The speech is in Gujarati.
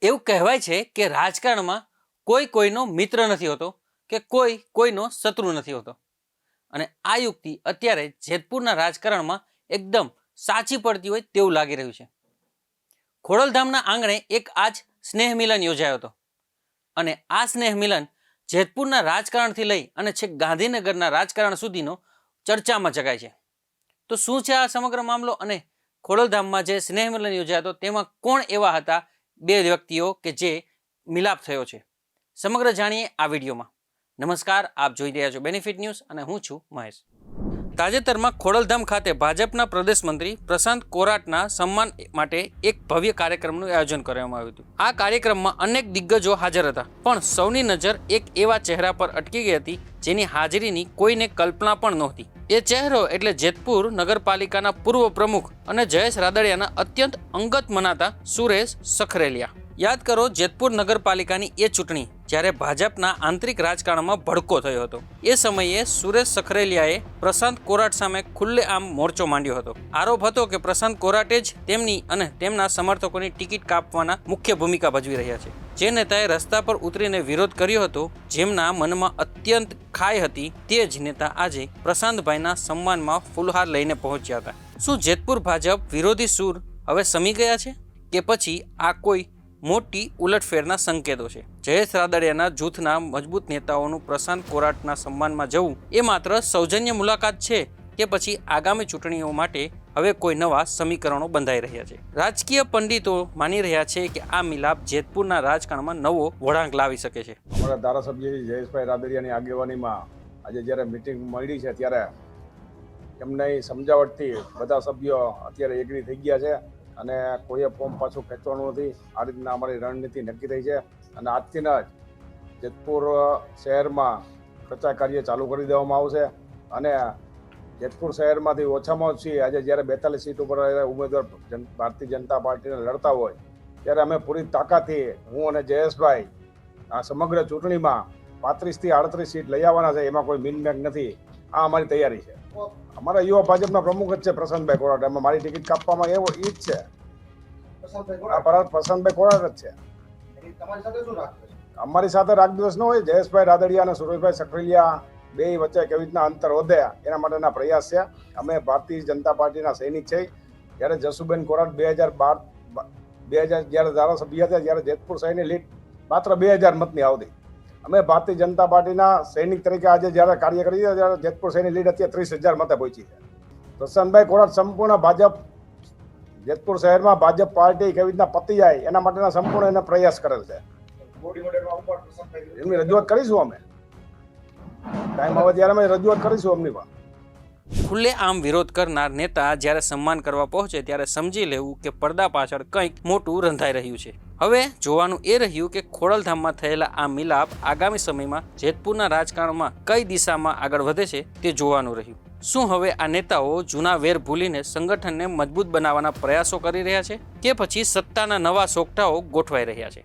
એવું કહેવાય છે કે રાજકારણમાં કોઈ કોઈનો મિત્ર નથી હોતો કે કોઈ કોઈનો શત્રુ નથી હોતો અને આ યુક્તિ અત્યારે જેતપુરના રાજકારણમાં એકદમ સાચી પડતી હોય તેવું લાગી રહ્યું છે. ખોડલધામના આંગણે એક આજ સ્નેહ મિલન યોજાયો હતો અને આ સ્નેહ મિલન જેતપુરના રાજકારણથી લઈ અને છેક ગાંધીનગરના રાજકારણ સુધીનો ચર્ચામાં જગાય છે. તો શું છે આ સમગ્ર મામલો અને ખોડલધામમાં જે સ્નેહ મિલન યોજાયો હતો તેમાં કોણ એવા હતા બે વ્યક્તિઓ કે જે મિલાપ થયો છે? સમગ્ર જાણીએ આ વિડીયોમાં. નમસ્કાર, આપ જોઈ રહ્યા છો બેનિફિટ ન્યૂઝ અને હું છું મહેશ. તાજેતરમાં ખોડલધામ ખાતે ભાજપના પ્રદેશ મંત્રી પ્રશાંત કોરાટના સન્માન માટે એક ભવ્ય કાર્યક્રમનું આયોજન કરવામાં આવ્યું હતું. આ કાર્યક્રમમાં અનેક દિગ્ગજો હાજર હતા, પણ સૌની નજર એક એવા ચહેરા પર અટકી ગઈ હતી જેની હાજરીની કોઈને કલ્પના પણ નહોતી. એ ચહેરો એટલે જેતપુર નગરપાલિકાના પૂર્વ પ્રમુખ અને જયેશ રાદડિયાના અત્યંત અંગત મનાતા સુરેશ સખરેલિયા. યાદ કરો જેતપુર નગરપાલિકાની એ ચૂંટણી જ્યારે ભાજપના આંતરિક રાજકારણમાં ભડકો થયો હતો. એ સમયે સુરેશ સખરેલિયાએ પ્રશાંત કોરાટ સામે ખુલ્લેઆમ મોરચો માંડ્યો હતો. આરોપ હતો કે પ્રશાંત કોરાટે જ તેમની અને તેમના સમર્થકોની ટિકિટ કાપવાના મુખ્ય ભૂમિકા ભજવી રહ્યા છે. જે નેતાએ રસ્તા પર ઉતરીને વિરોધ કર્યો હતો, જેમના મનમાં અત્યંત ખાઈ હતી, તે જ નેતા આજે પ્રશાંતભાઈના સન્માનમાં ફૂલહાર લઈને પહોંચ્યા હતા. શું જેતપુર ભાજપ વિરોધી સૂર હવે સમી ગયા છે કે પછી આ કોઈ મોટી ઉલટફેરના સંકેતો છે? જયેશ રાદડિયાના જૂથના મજબૂત નેતાઓનું પ્રશાંત કોરાટના સન્માનમાં જવું એ માત્ર સૌજન્ય મુલાકાત છે કે પછી આગામી ચૂંટણીઓ માટે હવે કોઈ નવા સમીકરણો બંધાઈ રહ્યા છે? રાજકીય પંડિતો માની રહ્યા છે કે આ મિલાપ જેતપુરના રાજકારણમાં નવો વળાંક લાવી શકે છે. અમારા ધારાસભ્ય જયેશભાઈ રાદડિયાની આગેવાનીમાં આજે જ્યારે મિટિંગ મળી છે ત્યારે એમની સમજાવટથી બધા સભ્યો અત્યારે એગ્રી થઈ ગયા છે અને કોઈએ ફોર્મ પાછું ખેંચવાનું નથી. આ રીતના અમારી રણનીતિ નક્કી થઈ છે અને આજથી જ જેતપુર શહેરમાં પ્રચાર કાર્ય ચાલુ કરી દેવામાં આવશે અને જેતપુર શહેરમાંથી ઓછામાં ઓછી આજે જ્યારે 42 સીટ ઉપર ઉમેદવાર ભારતીય જનતા પાર્ટીને લડતા હોય ત્યારે અમે પૂરી તાકાતથી હું અને જયેશભાઈ આ સમગ્ર ચૂંટણીમાં 35 થી 38 સીટ લઈ આવવાના છે. એમાં કોઈ મિનમેક નથી. આ અમારી તૈયારી છે. અમારા યુવા ભાજપના પ્રમુખ જ છે પ્રશાંતભાઈ કોરાટ. એમાં મારી ટિકિટ કાપવામાં એવો ઈ જ છે. પ્રશાંતભાઈ કોરાટ જ છે. અમારી સાથે રાગદ્વેષ ન હોય. જયેશભાઈ રાદડિયા અને સુરેશભાઈ સખરેલિયા બે વચ્ચે કેવી રીતના અંતર વધે એના માટેના પ્રયાસ છે. અમે ભારતીય જનતા પાર્ટીના સૈનિક છે. જ્યારે જસુબેન કોરાટ 2012 જ્યારે ધારાસભ્ય હતા ત્યારે જેતપુર શહેરની લીડ માત્ર 2000 મતની આવતી. અમે ભારતીય જનતા પાર્ટીના સૈનિક તરીકે આજે જ્યારે કાર્ય કરી ત્યારે જેતપુર શહેરની લીડ અત્યારે 30,000 મતે પહોંચી છે. પ્રશાંતભાઈ કોરાટ સંપૂર્ણ ભાજપ જેતપુર શહેરમાં ભાજપ પાર્ટી કેવી રીતના પતી જાય એના માટેના સંપૂર્ણ એને પ્રયાસ કરેલ છે. એમની રજૂઆત કરીશું. અમે ટાઈમ આવે ત્યારે અમે રજૂઆત કરીશું એમની પર. ખુલ્લેઆમ વિરોધ કરનાર નેતા જ્યારે સન્માન કરવા પહોંચે ત્યારે સમજી લેવું કે પડદા પાછળ કંઈક મોટું રંધાઈ રહ્યું છે. હવે જોવાનું એ રહ્યું કે ખોડલધામમાં થયેલા આ મિલાપ આગામી સમયમાં જેતપુરના રાજકારણમાં કઈ દિશામાં આગળ વધે છે તે જોવાનું રહ્યું. શું હવે આ નેતાઓ જૂના વેર ભૂલીને સંગઠનને મજબૂત બનાવવાના પ્રયાસો કરી રહ્યા છે કે પછી સત્તાના નવા સોગઠાઓ ગોઠવાઈ રહ્યા છે?